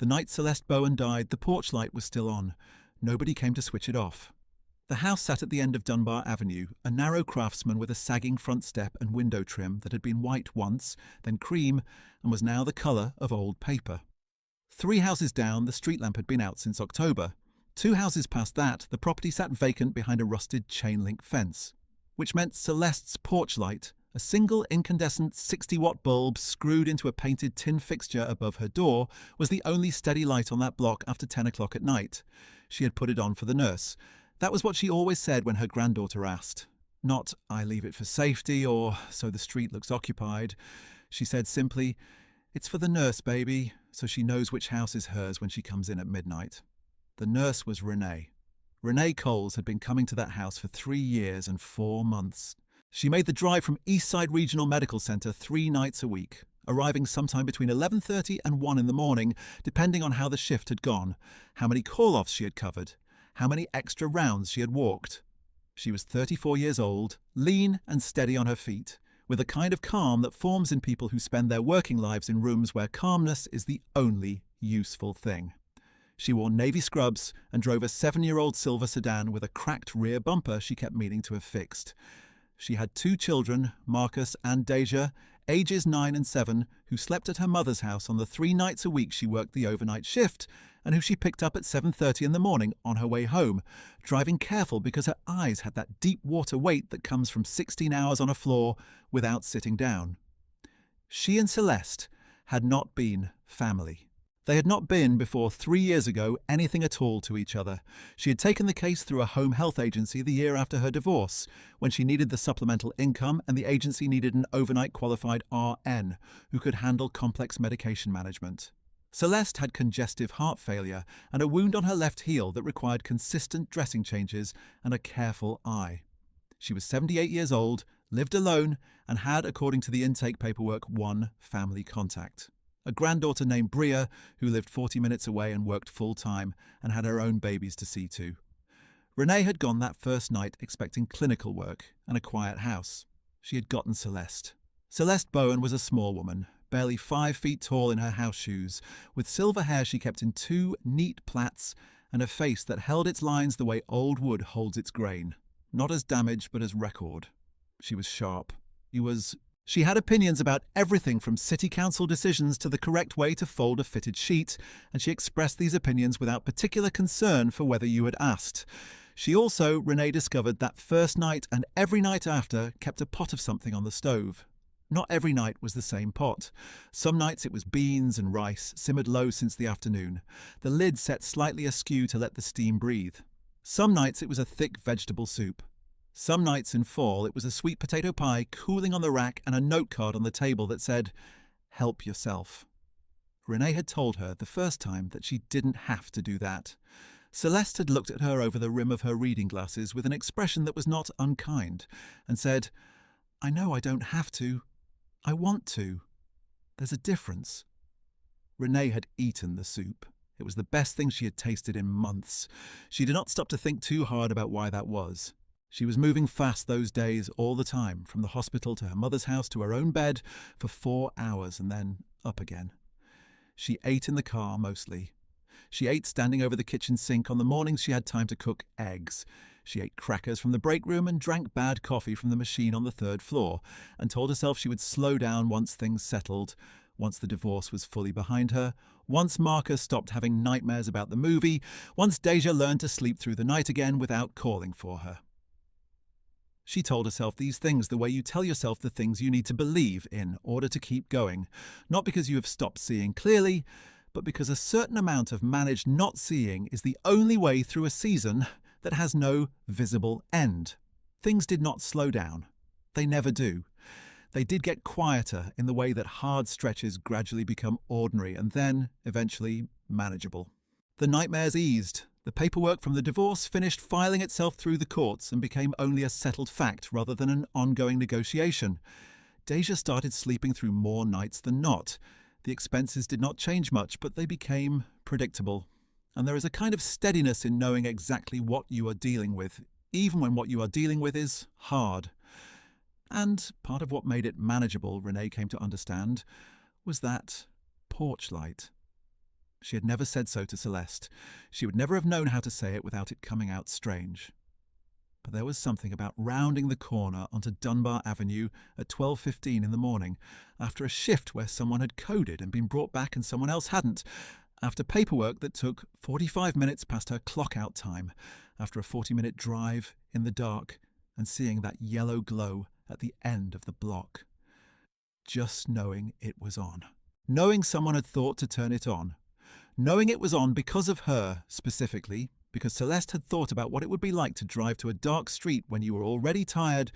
The night Celeste Bowen died, the porch light was still on. Nobody came to switch it off. The house sat at the end of Dunbar Avenue, a narrow craftsman with a sagging front step and window trim that had been white once, then cream, and was now the colour of old paper. 3 houses down, the street lamp had been out since October. 2 houses past that, the property sat vacant behind a rusted chain-link fence, which meant Celeste's porch light, a single incandescent 60-watt bulb screwed into a painted tin fixture above her door, was the only steady light on that block after 10 o'clock at night. She had put it on for the nurse. That was what she always said when her granddaughter asked. Not, "I leave it for safety," or "so the street looks occupied." She said simply, "It's for the nurse, baby, so she knows which house is hers when she comes in at midnight." The nurse was Renee. Renee Coles had been coming to that house for 3 years and 4 months. She made the drive from Eastside Regional Medical Centre 3 nights a week, arriving sometime between 11:30 and 1 in the morning, depending on how the shift had gone, how many call-offs she had covered, how many extra rounds she had walked. She was 34 years old, lean and steady on her feet, with a kind of calm that forms in people who spend their working lives in rooms where calmness is the only useful thing. She wore navy scrubs and drove a 7-year-old silver sedan with a cracked rear bumper she kept meaning to have fixed. She had 2 children, Marcus and Deja, ages 9 and 7, who slept at her mother's house on the 3 nights a week she worked the overnight shift, and who she picked up at 7:30 in the morning on her way home, driving careful because her eyes had that deep water weight that comes from 16 hours on a floor without sitting down. She and Celeste had not been family. They had not been, before 3 years ago, anything at all to each other. She had taken the case through a home health agency the year after her divorce, when she needed the supplemental income and the agency needed an overnight qualified RN who could handle complex medication management. Celeste had congestive heart failure and a wound on her left heel that required consistent dressing changes and a careful eye. She was 78 years old, lived alone, and had, according to the intake paperwork, 1 family contact. A granddaughter named Bria, who lived 40 minutes away and worked full-time, and had her own babies to see to. Renee had gone that first night expecting clinical work and a quiet house. She had gotten Celeste. Celeste Bowen was a small woman, barely 5 feet tall in her house shoes, with silver hair she kept in 2 neat plaits, and a face that held its lines the way old wood holds its grain, not as damage but as record. She was sharp. She had opinions about everything from city council decisions to the correct way to fold a fitted sheet, and she expressed these opinions without particular concern for whether you had asked. She also, Renee discovered, that first night and every night after, kept a pot of something on the stove. Not every night was the same pot. Some nights it was beans and rice, simmered low since the afternoon, the lid set slightly askew to let the steam breathe. Some nights it was a thick vegetable soup. Some nights in fall it was a sweet potato pie cooling on the rack and a note card on the table that said, "Help yourself." Renee had told her the first time that she didn't have to do that. Celeste had looked at her over the rim of her reading glasses with an expression that was not unkind, and said, "I know I don't have to. I want to. There's a difference." Renee had eaten the soup. It was the best thing she had tasted in months. She did not stop to think too hard about why that was. She was moving fast those days all the time, from the hospital to her mother's house to her own bed, for 4 hours and then up again. She ate in the car mostly. She ate standing over the kitchen sink on the mornings she had time to cook eggs. She ate crackers from the break room and drank bad coffee from the machine on the 3rd floor, and told herself she would slow down once things settled, once the divorce was fully behind her, once Marcus stopped having nightmares about the movie, once Deja learned to sleep through the night again without calling for her. She told herself these things the way you tell yourself the things you need to believe in order to keep going, not because you have stopped seeing clearly, but because a certain amount of managed not seeing is the only way through a season that has no visible end. Things did not slow down. They never do. They did get quieter in the way that hard stretches gradually become ordinary and then, eventually, manageable. The nightmares eased. The paperwork from the divorce finished filing itself through the courts and became only a settled fact rather than an ongoing negotiation. Deja started sleeping through more nights than not. The expenses did not change much, but they became predictable. And there is a kind of steadiness in knowing exactly what you are dealing with, even when what you are dealing with is hard. And part of what made it manageable, Renee came to understand, was that porch light. She had never said so to Celeste. She would never have known how to say it without it coming out strange. But there was something about rounding the corner onto Dunbar Avenue at 12:15 in the morning, after a shift where someone had coded and been brought back and someone else hadn't, after paperwork that took 45 minutes past her clock-out time, after a 40-minute drive in the dark, and seeing that yellow glow at the end of the block. Just knowing it was on. Knowing someone had thought to turn it on. Knowing it was on because of her, specifically, because Celeste had thought about what it would be like to drive to a dark street when you were already tired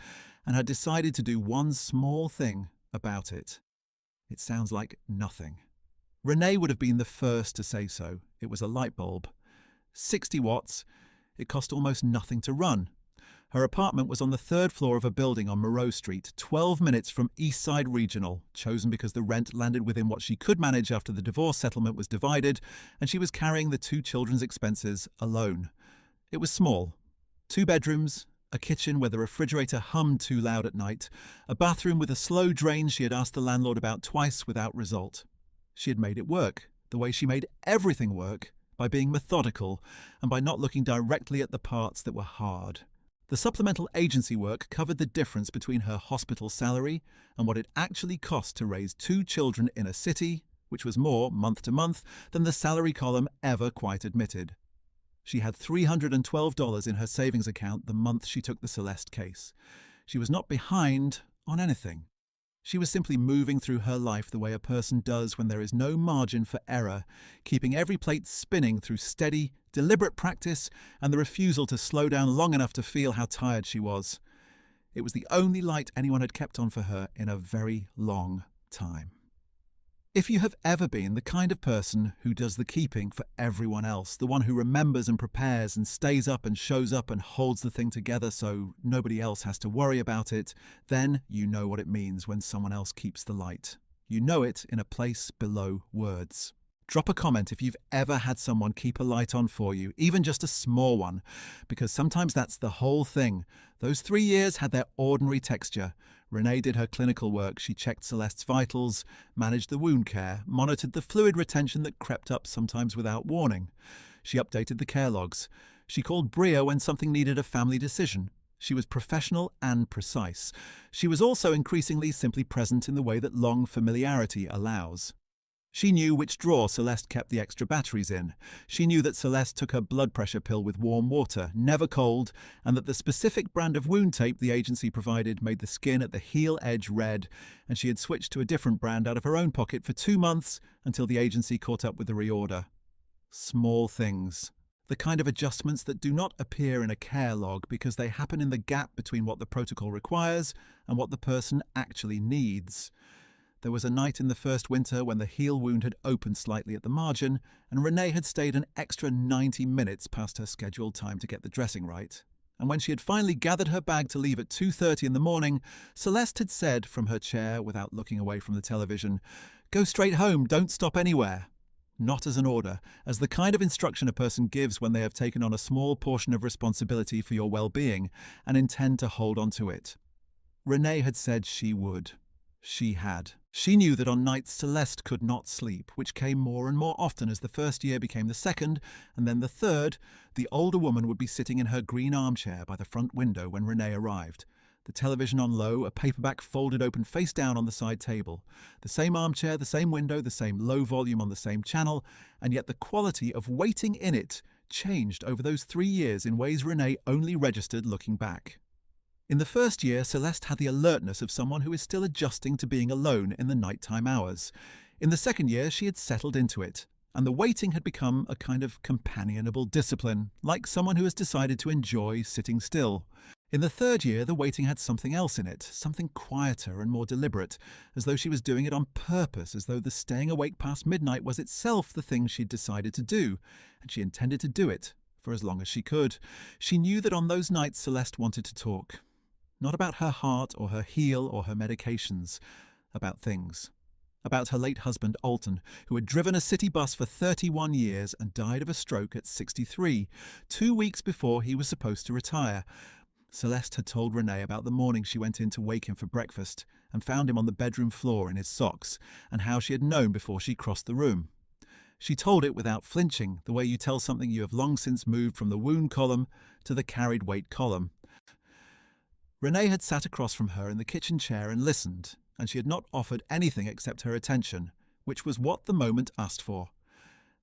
and had decided to do one small thing about it. It sounds like nothing. Renee would have been the first to say so. It was a light bulb. 60 watts. It cost almost nothing to run. Her apartment was on the third floor of a building on Moreau Street, 12 minutes from Eastside Regional, chosen because the rent landed within what she could manage after the divorce settlement was divided, and she was carrying the 2 children's expenses alone. It was small. 2 bedrooms, a kitchen where the refrigerator hummed too loud at night, a bathroom with a slow drain she had asked the landlord about twice without result. She had made it work, the way she made everything work, by being methodical and by not looking directly at the parts that were hard. The supplemental agency work covered the difference between her hospital salary and what it actually cost to raise 2 children in a city, which was more, month to month, than the salary column ever quite admitted. She had $312 in her savings account the month she took the Celeste case. She was not behind on anything. She was simply moving through her life the way a person does when there is no margin for error, keeping every plate spinning through steady, deliberate practice and the refusal to slow down long enough to feel how tired she was. It was the only light anyone had kept on for her in a very long time. If you have ever been the kind of person who does the keeping for everyone else, the one who remembers and prepares and stays up and shows up and holds the thing together so nobody else has to worry about it, then you know what it means when someone else keeps the light. You know it in a place below words. Drop a comment if you've ever had someone keep a light on for you, even just a small one, because sometimes that's the whole thing. Those 3 years had their ordinary texture. Renee did her clinical work. She checked Celeste's vitals, managed the wound care, monitored the fluid retention that crept up sometimes without warning. She updated the care logs. She called Bria when something needed a family decision. She was professional and precise. She was also increasingly simply present in the way that long familiarity allows. She knew which drawer Celeste kept the extra batteries in. She knew that Celeste took her blood pressure pill with warm water, never cold, and that the specific brand of wound tape the agency provided made the skin at the heel edge red, and she had switched to a different brand out of her own pocket for 2 months until the agency caught up with the reorder. Small things. The kind of adjustments that do not appear in a care log because they happen in the gap between what the protocol requires and what the person actually needs. There was a night in the first winter when the heel wound had opened slightly at the margin, and Renee had stayed an extra 90 minutes past her scheduled time to get the dressing right. And when she had finally gathered her bag to leave at 2:30 in the morning, Celeste had said from her chair, without looking away from the television, "Go straight home, don't stop anywhere." Not as an order, as the kind of instruction a person gives when they have taken on a small portion of responsibility for your well-being and intend to hold on to it. Renee had said she would. She had. She knew that on nights Celeste could not sleep, which came more and more often as the first year became the second, and then the third. The older woman would be sitting in her green armchair by the front window when Renee arrived. The television on low, a paperback folded open face down on the side table. The same armchair, the same window, the same low volume on the same channel, and yet the quality of waiting in it changed over those 3 years in ways Renee only registered looking back. In the first year, Celeste had the alertness of someone who is still adjusting to being alone in the nighttime hours. In the second year, she had settled into it, and the waiting had become a kind of companionable discipline, like someone who has decided to enjoy sitting still. In the third year, the waiting had something else in it, something quieter and more deliberate, as though she was doing it on purpose, as though the staying awake past midnight was itself the thing she'd decided to do, and she intended to do it for as long as she could. She knew that on those nights Celeste wanted to talk. Not about her heart or her heel or her medications, about things. About her late husband, Alton, who had driven a city bus for 31 years and died of a stroke at 63, 2 weeks before he was supposed to retire. Celeste had told Renee about the morning she went in to wake him for breakfast and found him on the bedroom floor in his socks, and how she had known before she crossed the room. She told it without flinching, the way you tell something you have long since moved from the wound column to the carried weight column. Renee had sat across from her in the kitchen chair and listened, and she had not offered anything except her attention, which was what the moment asked for.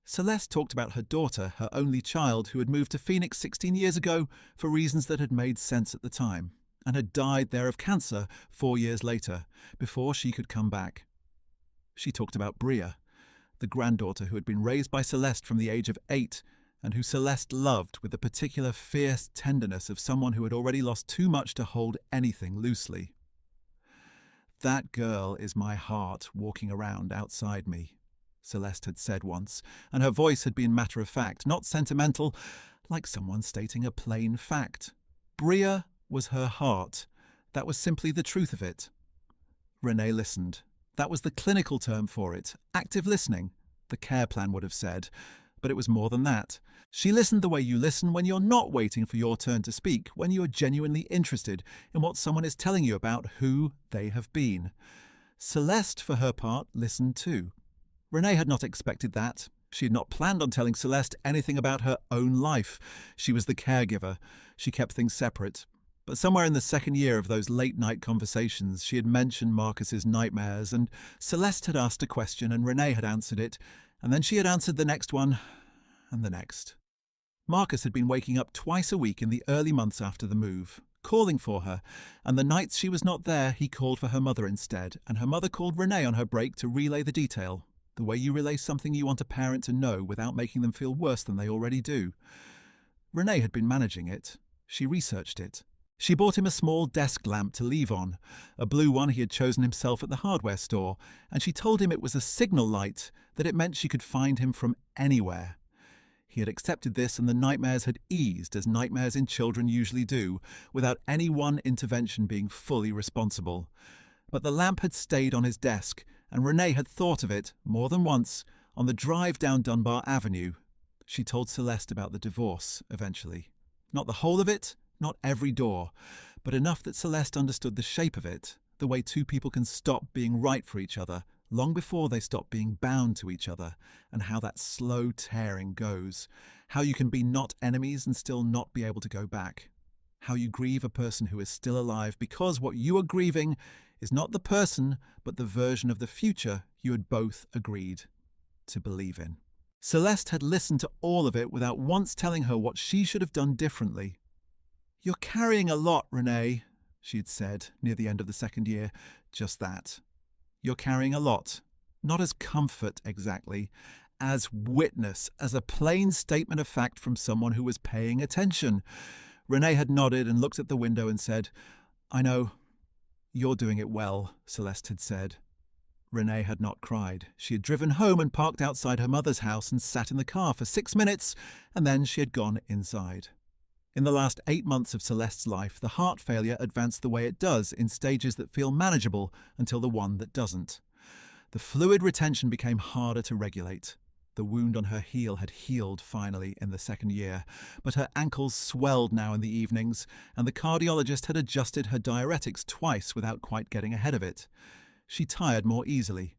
Celeste talked about her daughter, her only child, who had moved to Phoenix 16 years ago for reasons that had made sense at the time, and had died there of cancer 4 years later, before she could come back. She talked about Bria, the granddaughter who had been raised by Celeste from the age of 8, and who Celeste loved with the particular fierce tenderness of someone who had already lost too much to hold anything loosely. "That girl is my heart walking around outside me," Celeste had said once, and her voice had been matter-of-fact, not sentimental, like someone stating a plain fact. Bria was her heart. That was simply the truth of it. Renee listened. That was the clinical term for it. Active listening, the care plan would have said. But it was more than that. She listened the way you listen when you're not waiting for your turn to speak, when you are genuinely interested in what someone is telling you about who they have been. Celeste, for her part, listened too. Renee had not expected that. She had not planned on telling Celeste anything about her own life. She was the caregiver. She kept things separate. But somewhere in the second year of those late-night conversations, she had mentioned Marcus's nightmares, and Celeste had asked a question, and Renee had answered it, and then she had answered the next one, and the next. Marcus had been waking up twice a week in the early months after the move, calling for her, and the nights she was not there, he called for her mother instead, and her mother called Renee on her break to relay the detail, the way you relay something you want a parent to know without making them feel worse than they already do. Renee had been managing it. She researched it. She bought him a small desk lamp to leave on, a blue one he had chosen himself at the hardware store, and she told him it was a signal light, that it meant she could find him from anywhere. He had accepted this, and the nightmares had eased, as nightmares in children usually do, without any one intervention being fully responsible. But the lamp had stayed on his desk, and Renee had thought of it, more than once, on the drive down Dunbar Avenue. She told Celeste about the divorce, eventually. Not the whole of it, not every door, but enough that Celeste understood the shape of it, the way two people can stop being right for each other, long before they stop being bound to each other, and how that slow tearing goes, how you can be not enemies and still not be able to go back, how you grieve a person who is still alive because what you are grieving is not the person, but the version of the future you had both agreed to believe in. Celeste had listened to all of it without once telling her what she should have done differently. "You're carrying a lot, Renee," she had said near the end of the second year. Just that. You're carrying a lot. Not as comfort, exactly. As witness, as a plain statement of fact from someone who was paying attention. Renee had nodded and looked at the window and said, "I know. You're doing it well," Celeste had said. Renee had not cried. She had driven home and parked outside her mother's house and sat in the car for 6 minutes, and then she had gone inside. In the last 8 months of Celeste's life, the heart failure advanced the way it does in stages that feel manageable until the one that doesn't. The fluid retention became harder to regulate. The wound on her heel had healed finally in the second year, but her ankles swelled now in the evenings, and the cardiologist had adjusted her diuretics twice without quite getting ahead of it. She tired more easily.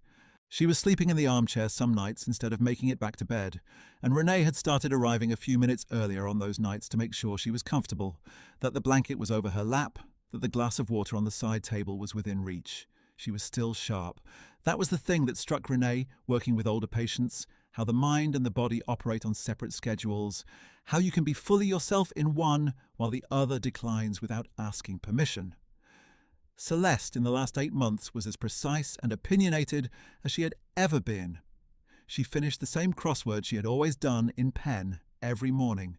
She was sleeping in the armchair some nights instead of making it back to bed, and Renee had started arriving a few minutes earlier on those nights to make sure she was comfortable, that the blanket was over her lap, that the glass of water on the side table was within reach. She was still sharp. That was the thing that struck Renee, working with older patients, how the mind and the body operate on separate schedules, how you can be fully yourself in one while the other declines without asking permission. Celeste in the last 8 months was as precise and opinionated as she had ever been. She finished the same crossword she had always done in pen every morning.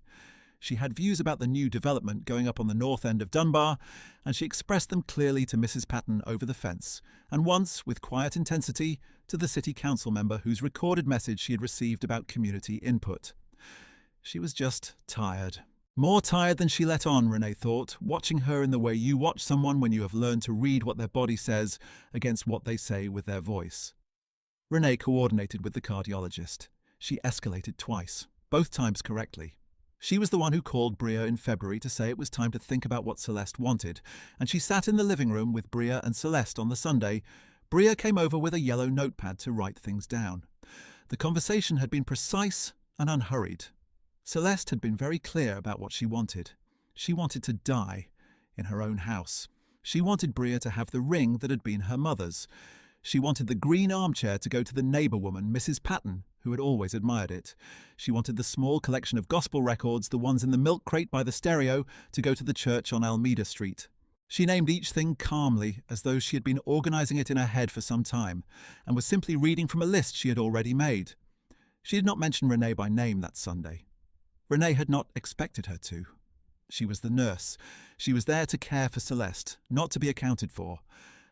She had views about the new development going up on the north end of Dunbar, and she expressed them clearly to Mrs. Patton over the fence, and once, with quiet intensity, to the city council member whose recorded message she had received about community input. She was just tired. More tired than she let on, Renee thought, watching her in the way you watch someone when you have learned to read what their body says against what they say with their voice. Renee coordinated with the cardiologist. She escalated twice, both times correctly. She was the one who called Bria in February to say it was time to think about what Celeste wanted, and she sat in the living room with Bria and Celeste on the Sunday. Bria came over with a yellow notepad to write things down. The conversation had been precise and unhurried. Celeste had been very clear about what she wanted. She wanted to die in her own house. She wanted Bria to have the ring that had been her mother's. She wanted the green armchair to go to the neighbour woman, Mrs. Patton, who had always admired it. She wanted the small collection of gospel records, the ones in the milk crate by the stereo, to go to the church on Almeida Street. She named each thing calmly, as though she had been organising it in her head for some time, and was simply reading from a list she had already made. She did not mention Renee by name that Sunday. Renee had not expected her to. She was the nurse. She was there to care for Celeste, not to be accounted for.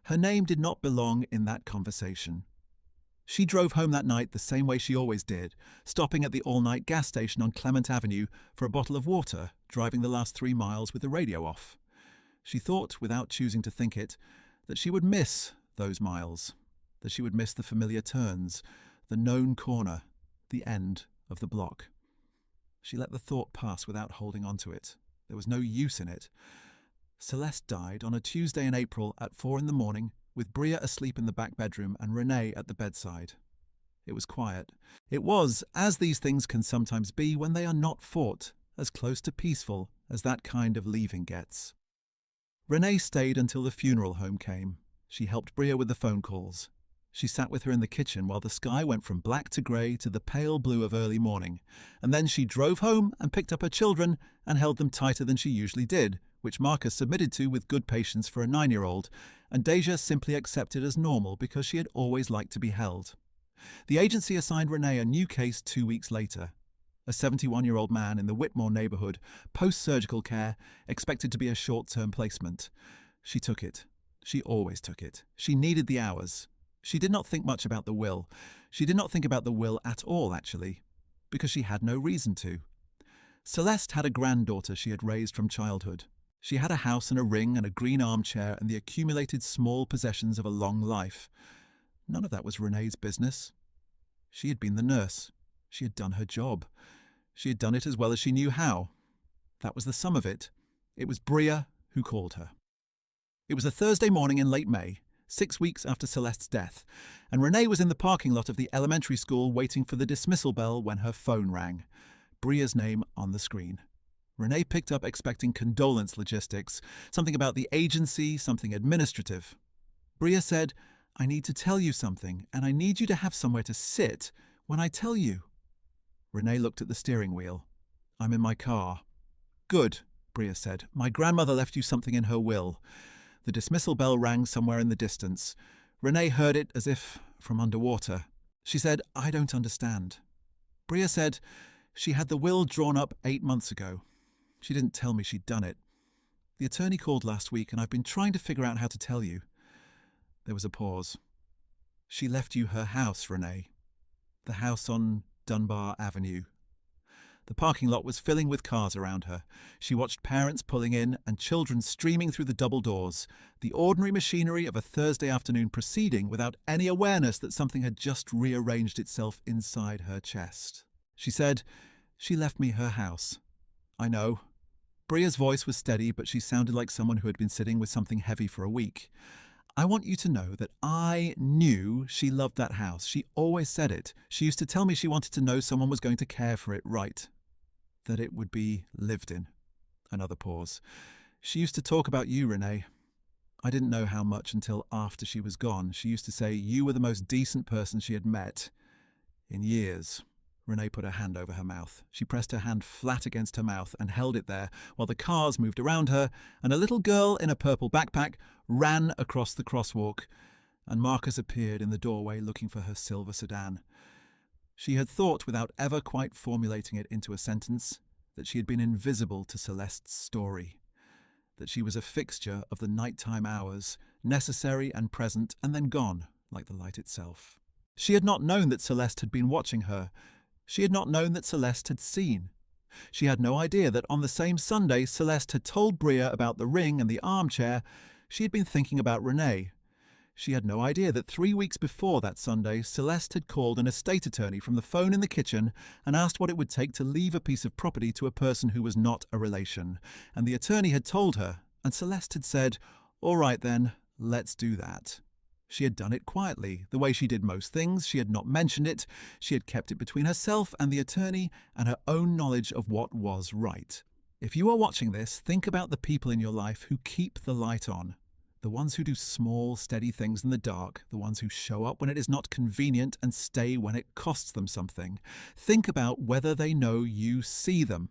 Her name did not belong in that conversation. She drove home that night the same way she always did, stopping at the all-night gas station on Clement Avenue for a bottle of water, driving the last 3 miles with the radio off. She thought, without choosing to think it, that she would miss those miles, that she would miss the familiar turns, the known corner, the end of the block. She let the thought pass without holding on to it. There was no use in it. Celeste died on a Tuesday in April at 4 a.m, with Bria asleep in the back bedroom and Renee at the bedside. It was quiet. It was, as these things can sometimes be when they are not fought, as close to peaceful as that kind of leaving gets. Renee stayed until the funeral home came. She helped Bria with the phone calls. She sat with her in the kitchen while the sky went from black to grey to the pale blue of early morning, and then she drove home and picked up her children and held them tighter than she usually did, which Marcus submitted to with good patience for a 9-year-old, and Deja simply accepted as normal because she had always liked to be held. The agency assigned Renee a new case 2 weeks later. A 71-year-old man in the Whitmore neighbourhood, post-surgical care, expected to be a short-term placement. She took it. She always took it. She needed the hours. She did not think much about the will. She did not think about the will at all, actually, because she had no reason to. Celeste had a granddaughter she had raised from childhood. She had a house and a ring and a green armchair and the accumulated small possessions of a long life. None of that was Renee's business. She had been the nurse. She had done her job. She had done it as well as she knew how. That was the sum of it. It was Bria who called her. It was a Thursday morning in late May, 6 weeks after Celeste's death, and Renee was in the parking lot of the elementary school waiting for the dismissal bell when her phone rang. Bria's name on the screen. Renee picked up expecting condolence logistics, something about the agency, something administrative. Bria said, "I need to tell you something, and I need you to have somewhere to sit when I tell you." Renee looked at the steering wheel. "I'm in my car." "Good," Bria said. "My grandmother left you something in her will." The dismissal bell rang somewhere in the distance. Renee heard it as if from underwater. She said, "I don't understand." Bria said, "She had the will drawn up 8 months ago. She didn't tell me she'd done it. The attorney called last week and I've been trying to figure out how to tell you." There was a pause. "She left you her house, Renee. The house on Dunbar Avenue." The parking lot was filling with cars around her. She watched parents pulling in and children streaming through the double doors, the ordinary machinery of a Thursday afternoon proceeding without any awareness that something had just rearranged itself inside her chest. She said, "She left me her house." "I know." Bria's voice was steady, but she sounded like someone who had been sitting with something heavy for a week. "I want you to know that I knew she loved that house. She always said it. She used to tell me she wanted to know someone was going to care for it right. That it would be lived in." Another pause. "She used to talk about you, Renee. I didn't know how much until after she was gone. She used to say you were the most decent person she had met in years." Renee put her hand over her mouth. She pressed her hand flat against her mouth and held it there while the cars moved around her and a little girl in a purple backpack ran across the crosswalk, and Marcus appeared in the doorway looking for her silver sedan. She had thought, without ever quite formulating it into a sentence, that she had been invisible to Celeste's story, that she was a fixture of the nighttime hours, necessary and present, and then gone, like the light itself. She had not known that Celeste had been watching her. She had not known that Celeste had seen. She had no idea that on the same Sunday Celeste had told Bria about the ring and the armchair. She had been thinking about Renee. She had no idea that 3 weeks before that Sunday, Celeste had called an estate attorney from the phone in the kitchen and asked what it would take to leave a piece of property to a person who was not a relation. And the attorney had told her, and Celeste had said, "All right then, let's do that." She had done it quietly, the way she did most things. She had not mentioned it. She had kept it between herself and the attorney and her own knowledge of what was right. If you are watching this, think about the people in your life who keep the light on. The ones who do small, steady things in the dark, the ones who show up when it is not convenient and stay when it costs them something. Think about whether they know you see them.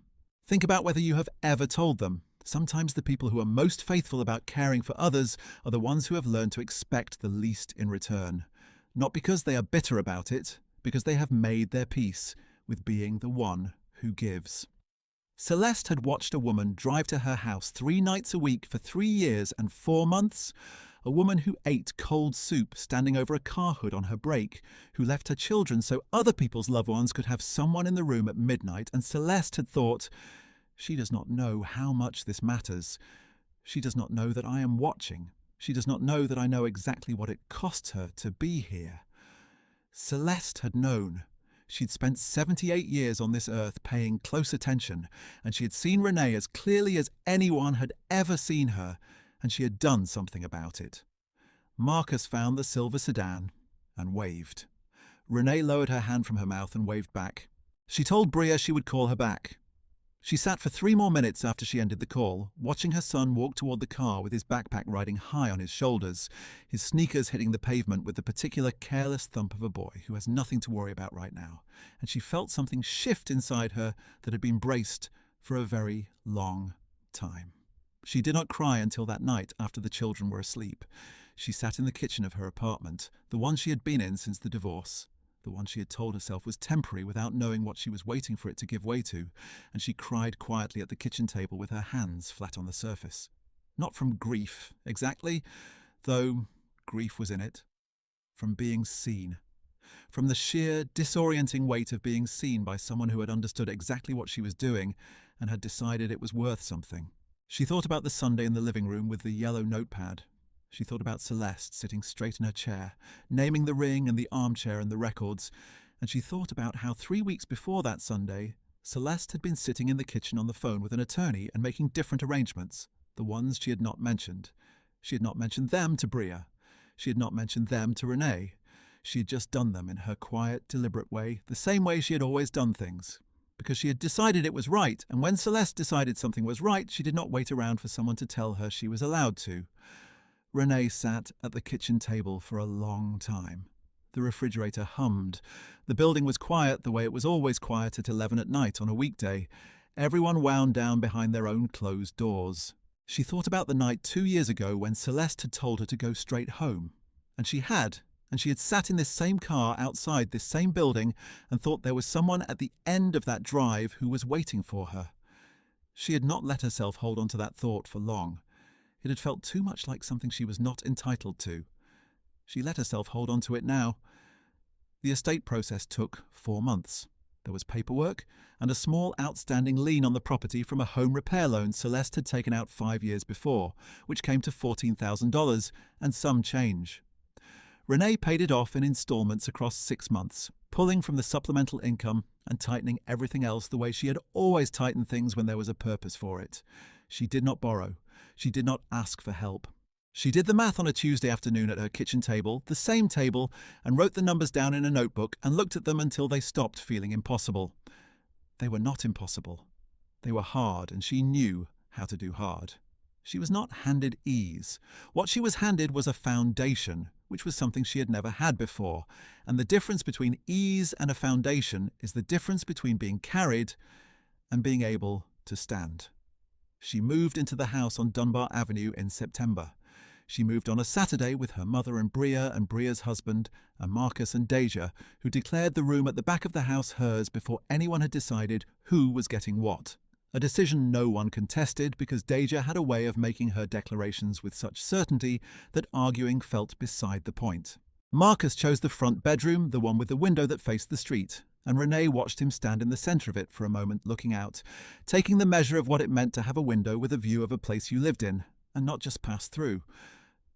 Think about whether you have ever told them. Sometimes the people who are most faithful about caring for others are the ones who have learned to expect the least in return. Not because they are bitter about it, because they have made their peace with being the one who gives. Celeste had watched a woman drive to her house 3 nights a week for 3 years and 4 months. A woman who ate cold soup standing over a car hood on her break, who left her children so other people's loved ones could have someone in the room at midnight, and Celeste had thought, she does not know how much this matters. She does not know that I am watching. She does not know that I know exactly what it costs her to be here. Celeste had known. She'd spent 78 years on this earth paying close attention, and she had seen Renee as clearly as anyone had ever seen her, and she had done something about it. Marcus found the silver sedan and waved. Renee lowered her hand from her mouth and waved back. She told Bria she would call her back. She sat for 3 more minutes after she ended the call, watching her son walk toward the car with his backpack riding high on his shoulders, his sneakers hitting the pavement with the particular careless thump of a boy who has nothing to worry about right now, and she felt something shift inside her that had been braced for a very long time. She did not cry until that night after the children were asleep. She sat in the kitchen of her apartment, the one she had been in since the divorce. The one she had told herself was temporary without knowing what she was waiting for it to give way to, and she cried quietly at the kitchen table with her hands flat on the surface. Not from grief, exactly, though grief was in it. From being seen. From the sheer, disorienting weight of being seen by someone who had understood exactly what she was doing and had decided it was worth something. She thought about the Sunday in the living room with the yellow notepad. She thought about Celeste sitting straight in her chair, naming the ring and the armchair and the records, and she thought about how 3 weeks before that Sunday, Celeste had been sitting in the kitchen on the phone with an attorney and making different arrangements, the ones she had not mentioned. She had not mentioned them to Bria. She had not mentioned them to Renee. She had just done them in her quiet, deliberate way, the same way she had always done things. Because she had decided it was right, and when Celeste decided something was right, she did not wait around for someone to tell her she was allowed to. Renee sat at the kitchen table for a long time. The refrigerator hummed. The building was quiet the way it was always quiet at 11 at night on a weekday. Everyone wound down behind their own closed doors. She thought about the night 2 years ago when Celeste had told her to go straight home. And she had sat in this same car outside this same building and thought there was someone at the end of that drive who was waiting for her. She had not let herself hold on to that thought for long. It had felt too much like something she was not entitled to. She let herself hold on to it now. The estate process took 4 months. There was paperwork and a small outstanding lien on the property from a home repair loan Celeste had taken out 5 years before, which came to $14,000 and some change. Renee paid it off in installments across 6 months, pulling from the supplemental income and tightening everything else the way she had always tightened things when there was a purpose for it. She did not borrow. She did not ask for help. She did the math on a Tuesday afternoon at her kitchen table, the same table, and wrote the numbers down in a notebook and looked at them until they stopped feeling impossible. They were not impossible. They were hard, and she knew how to do hard. She was not handed ease. What she was handed was a foundation, which was something she had never had before, and the difference between ease and a foundation is the difference between being carried and being able to stand. She moved into the house on Dunbar Avenue in September. She moved on a Saturday with her mother and Bria's husband, and Marcus and Deja, who declared the room at the back of the house hers before anyone had decided who was getting what. A decision no one contested because Deja had a way of making her declarations with such certainty that arguing felt beside the point. Marcus chose the front bedroom, the one with the window that faced the street, and Renee watched him stand in the centre of it for a moment looking out, taking the measure of what it meant to have a window with a view of a place you lived in, and not just pass through.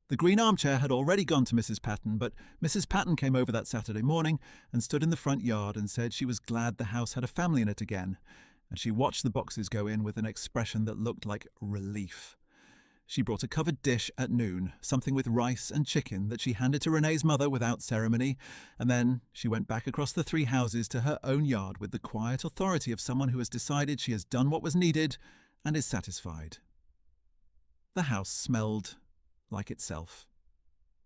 The green armchair had already gone to Mrs. Patton, but Mrs. Patton came over that Saturday morning and stood in the front yard and said she was glad the house had a family in it again, and she watched the boxes go in with an expression that looked like relief. She brought a covered dish at noon, something with rice and chicken that she handed to Renee's mother without ceremony, and then she went back across the 3 houses to her own yard with the quiet authority of someone who has decided she has done what was needed and is satisfied. The house smelled like itself.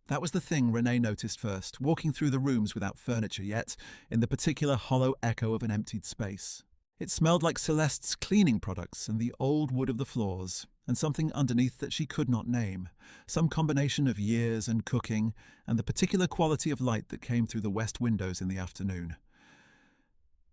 That was the thing Renee noticed first, walking through the rooms without furniture yet, in the particular hollow echo of an emptied space. It smelled like Celeste's cleaning products and the old wood of the floors, and something underneath that she could not name, some combination of years and cooking, and the particular quality of light that came through the west windows in the afternoon.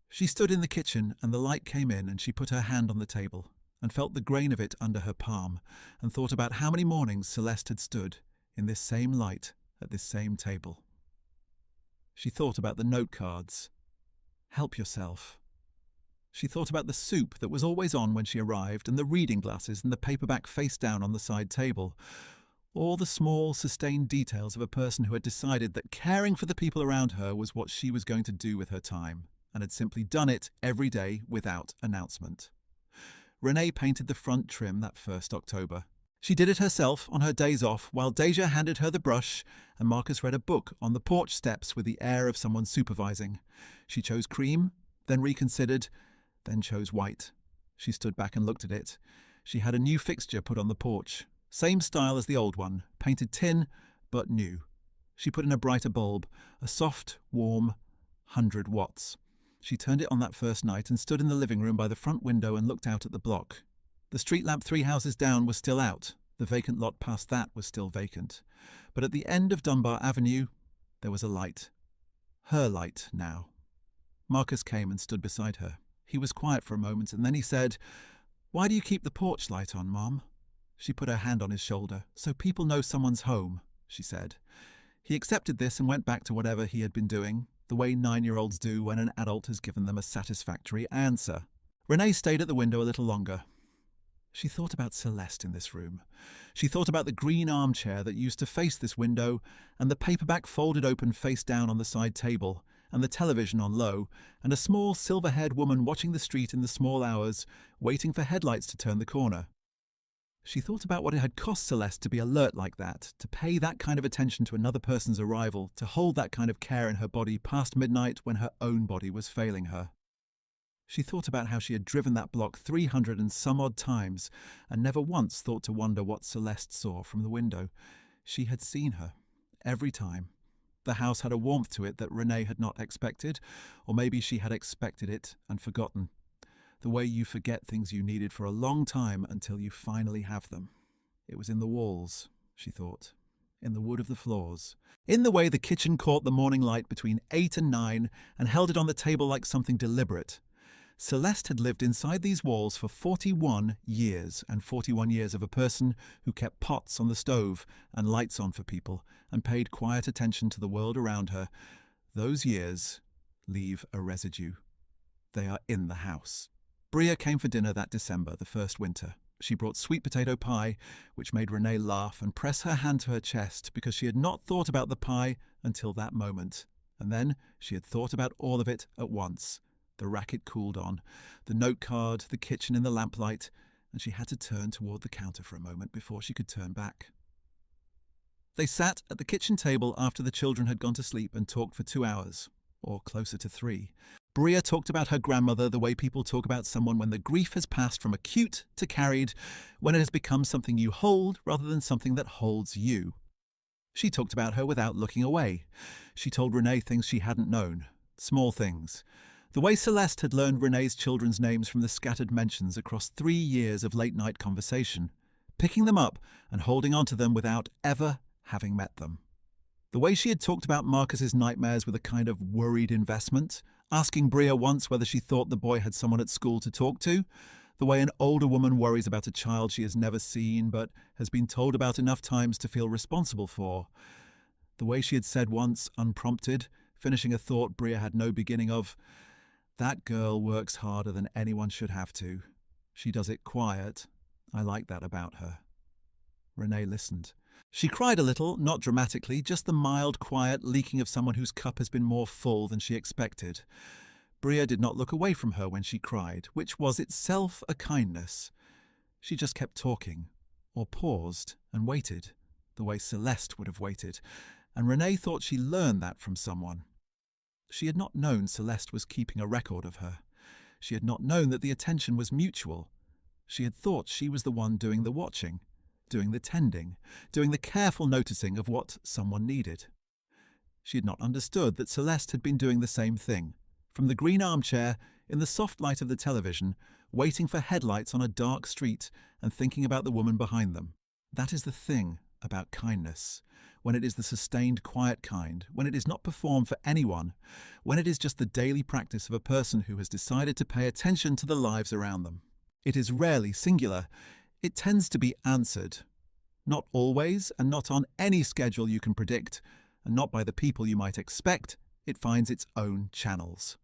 She stood in the kitchen, and the light came in, and she put her hand on the table, and felt the grain of it under her palm, and thought about how many mornings Celeste had stood in this same light at this same table. She thought about the note cards. Help yourself. She thought about the soup that was always on when she arrived, and the reading glasses and the paperback face down on the side table. All the small, sustained details of a person who had decided that caring for the people around her was what she was going to do with her time, and had simply done it every day without announcement. Renee painted the front trim that first October. She did it herself on her days off while Deja handed her the brush and Marcus read a book on the porch steps with the air of someone supervising. She chose cream, then reconsidered, then chose white. She stood back and looked at it. She had a new fixture put on the porch. Same style as the old one, painted tin, but new. She put in a brighter bulb, a soft, warm 100 watts. She turned it on that first night and stood in the living room by the front window and looked out at the block. The street lamp 3 houses down was still out. The vacant lot past that was still vacant. But at the end of Dunbar Avenue, there was a light. Her light now. Marcus came and stood beside her. He was quiet for a moment, and then he said, "Why do you keep the porch light on, Mom?" She put her hand on his shoulder. "So people know someone's home," she said. He accepted this and went back to whatever he had been doing, the way 9-year-olds do when an adult has given them a satisfactory answer. Renee stayed at the window a little longer. She thought about Celeste in this room. She thought about the green armchair that used to face this window, and the paperback folded open face down on the side table, and the television on low, and a small silver-haired woman watching the street in the small hours, waiting for headlights to turn the corner. She thought about what it had cost Celeste to be alert like that, to pay that kind of attention to another person's arrival, to hold that kind of care in her body past midnight when her own body was failing her. She thought about how she had driven that block 300 and some odd times, and never once thought to wonder what Celeste saw from the window. She had seen her, every time. The house had a warmth to it that Renee had not expected, or maybe she had expected it and forgotten. The way you forget things you needed for a long time until you finally have them. It was in the walls, she thought, in the wood of the floors, in the way the kitchen caught the morning light between 8 and 9 and held it on the table like something deliberate. Celeste had lived inside these walls for 41 years, and 41 years of a person who kept pots on the stove and lights on for people and paid quiet attention to the world around her. Those years leave a residue. They are in the house. Bria came for dinner that December, the first winter. She brought sweet potato pie, which made Renee laugh and press her hand to her chest because she had not thought about the pie until that moment. And then she had thought about all of it at once. The racket cooled on, the note card, the kitchen in the lamplight, and she had to turn toward the counter for a moment before she could turn back. They sat at the kitchen table after the children had gone to sleep and talked for 2 hours, or closer to 3. Bria talked about her grandmother the way people talk about someone when the grief has passed from acute to carried, when it has become something you hold rather than something that holds you. She talked about her without looking away. She told Renee things she hadn't known, small things. The way Celeste had learned Renee's children's names from the scattered mentions across 3 years of late-night conversation, picking them up and holding on to them without ever having met them. The way she had talked about Marcus's nightmares with a kind of worried investment, asking Bria once whether she thought the boy had someone at school to talk to, the way an older woman worries about a child she has never seen but has been told about enough times to feel responsible for, the way she had said once, unprompted, finishing a thought Bria had no beginning of, "That girl works harder than anyone should have to. She does it quiet. I like that about her." Renee listened. She cried a little, not dramatically, just the mild, quiet leaking of someone whose cup has been more full than she expected. Bria did not look away from her when she cried, which was itself a kindness. She just kept talking, or paused and waited, the way Celeste would have waited, and Renee thought she learned that from someone. She had not known Celeste was keeping a record of her. She had not known that the attention was mutual. She had thought she was the one doing the watching, doing the tending, doing the careful noticing of what someone needed. She had not understood that Celeste had been doing the same thing, from the green armchair, in the soft light of the television, waiting for headlights on a dark street and thinking about the woman behind them. That is the thing about kindness. When it is the sustained, quiet kind, when it is not performed for anyone, when it is just the daily practice of a person who has decided to pay attention to the lives around them. It is rarely singular. It tends to be answered. Not always, and not on any schedule you can predict, and not by the people you might expect. It finds its own channels.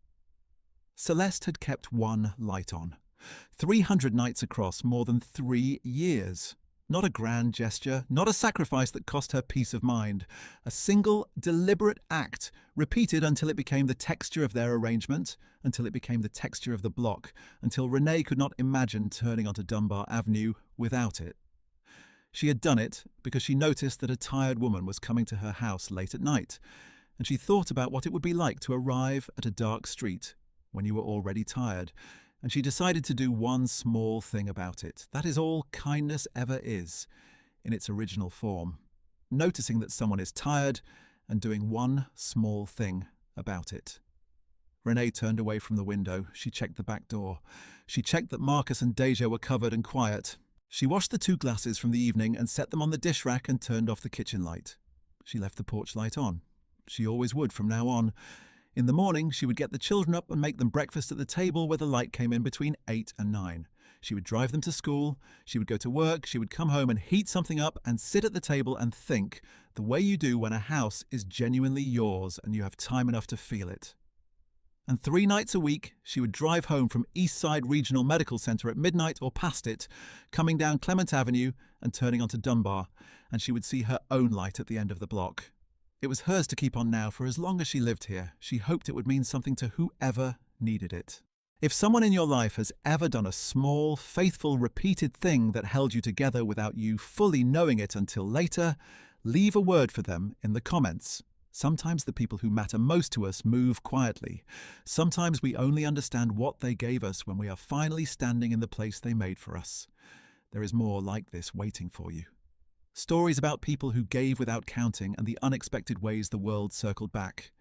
Celeste had kept one light on. 300 nights across more than 3 years. Not a grand gesture, not a sacrifice that cost her peace of mind. A single, deliberate act, repeated until it became the texture of their arrangement, until it became the texture of the block, until Renee could not imagine turning onto Dunbar Avenue without it. She had done it because she noticed that a tired woman was coming to her house late at night, and she thought about what it would be like to arrive at a dark street when you were already tired, and she decided to do one small thing about it. That is all kindness ever is, in its original form. Noticing that someone is tired and doing one small thing about it. Renee turned away from the window. She checked the back door. She checked that Marcus and Deja were covered and quiet. She washed the 2 glasses from the evening and set them on the dish rack and turned off the kitchen light. She left the porch light on. She always would from now on. In the morning, she would get the children up and make them breakfast at the table where the light came in between 8 and 9. She would drive them to school, she would go to work, she would come home and heat something up and sit at the table and think, the way you do when a house is genuinely yours and you have time enough to feel it. And 3 nights a week, she would drive home from Eastside Regional Medical Centre at midnight or past it, coming down Clement Avenue and turning onto Dunbar, and she would see her own light at the end of the block. It was hers to keep on now for as long as she lived here. She hoped it would mean something to whoever needed it. If someone in your life has ever done a small, faithful, repeated thing that held you together without you fully knowing it until later, leave a word for them in the comments. Sometimes the people who matter most to us move quietly. Sometimes we only understand what they gave us when we are finally standing in the place they made for us. There is more like this waiting for you. Stories about people who gave without counting and the unexpected ways the world circled back.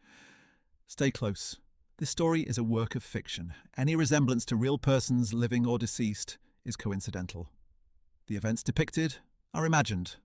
Stay close. This story is a work of fiction. Any resemblance to real persons, living or deceased, is coincidental. The events depicted are imagined,